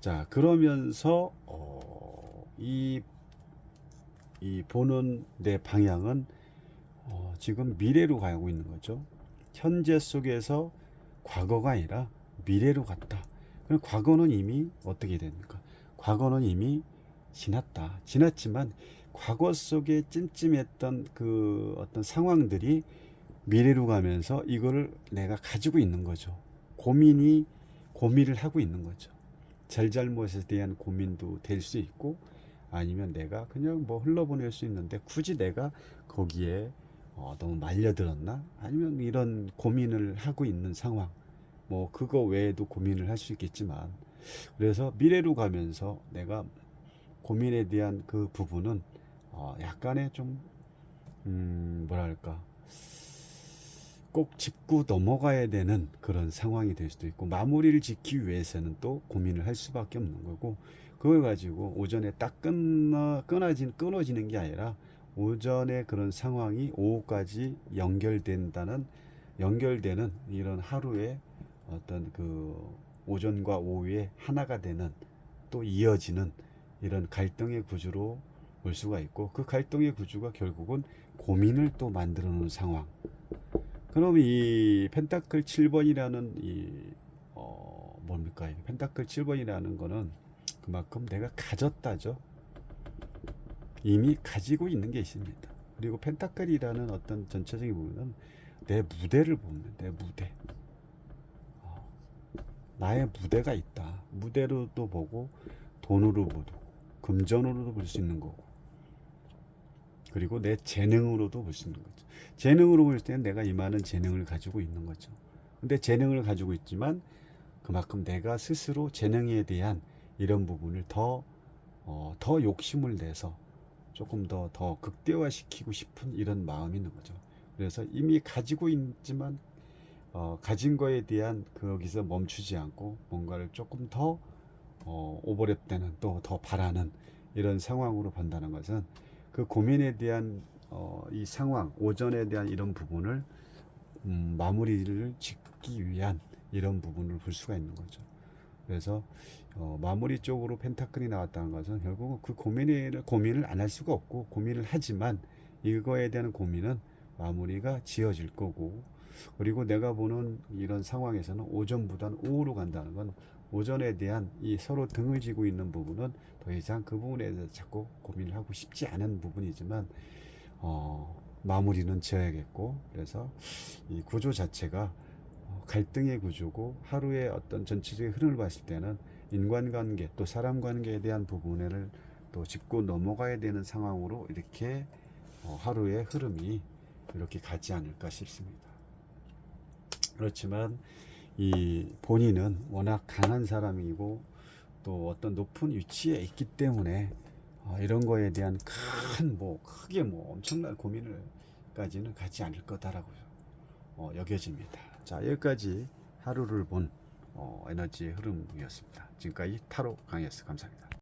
자, 그러면서 이 보는 내 방향은 지금 미래로 가고 있는 거죠. 현재 속에서 과거가 아니라 미래로 갔다. 그럼 과거는 이미 어떻게 됩니까? 과거는 이미 지났다. 지났지만 과거 속에 찜찜했던 그 어떤 상황들이 미래로 가면서 이거를 내가 가지고 있는 거죠. 고민을 하고 있는 거죠. 잘잘못에 대한 고민도 될 수 있고, 아니면 내가 그냥 뭐 흘러보낼 수 있는데 굳이 내가 거기에 너무 말려들었나? 아니면 이런 고민을 하고 있는 상황, 뭐 그거 외에도 고민을 할 수 있겠지만, 그래서 미래로 가면서 내가 고민에 대한 그 부분은 약간의 좀 뭐랄까, 꼭 짚고 넘어가야 되는 그런 상황이 될 수도 있고, 마무리를 짓기 위해서는 또 고민을 할 수밖에 없는 거고, 그걸 가지고 오전에 딱 끊어지는 게 아니라 오전에 그런 상황이 오후까지 연결되는 이런 하루의 어떤 그 오전과 오후에 하나가 되는, 또 이어지는 이런 갈등의 구조로 볼 수가 있고, 그 갈등의 구조가 결국은 고민을 또 만들어 놓은 상황. 그럼 이 펜타클 7번이라는 뭡니까? 펜타클 7번이라는 거는 그만큼 내가 가졌다죠. 이미 가지고 있는 게 있습니다. 그리고 펜타클이라는 어떤 전체적인 부분은 내 무대를 보면, 내 무대. 나의 무대가 있다. 무대로도 보고, 돈으로 보고, 금전으로도 볼 수 있는 거고, 그리고 내 재능으로도 볼 수 있는 거죠. 재능으로 볼 때는 내가 이 많은 재능을 가지고 있는 거죠. 근데 재능을 가지고 있지만 그만큼 내가 스스로 재능에 대한 이런 부분을 더 욕심을 내서 조금 더 극대화시키고 싶은 이런 마음이 있는 거죠. 그래서 이미 가지고 있지만 가진 거에 대한 거기서 멈추지 않고 뭔가를 조금 더 오버랩되는, 또 더 바라는 이런 상황으로 본다는 것은 그 고민에 대한 이 상황, 오전에 대한 이런 부분을 마무리를 짓기 위한 이런 부분을 볼 수가 있는 거죠. 그래서 마무리 쪽으로 펜타클이 나왔다는 것은 결국은 그 고민을 안 할 수가 없고, 고민을 하지만 이거에 대한 고민은 마무리가 지어질 거고, 그리고 내가 보는 이런 상황에서는 오전보다는 오후로 간다는 건, 오전에 대한 이 서로 등을 지고 있는 부분은 더 이상 그 부분에 대해서 자꾸 고민을 하고 싶지 않은 부분이지만 마무리는 지어야겠고, 그래서 이 구조 자체가 갈등의 구조고, 하루의 어떤 전체적인 흐름을 봤을 때는 인간관계 또 사람 관계에 대한 부분을 또 짚고 넘어가야 되는 상황으로 이렇게 하루의 흐름이 이렇게 가지 않을까 싶습니다. 그렇지만 이 본인은 워낙 강한 사람이고 또 어떤 높은 위치에 있기 때문에 이런 거에 대한 크게 엄청난 고민을까지는 가지 않을 거다라고 여겨집니다. 자, 여기까지 하루를 본 에너지의 흐름이었습니다. 지금까지 타로 강의였습니다. 감사합니다.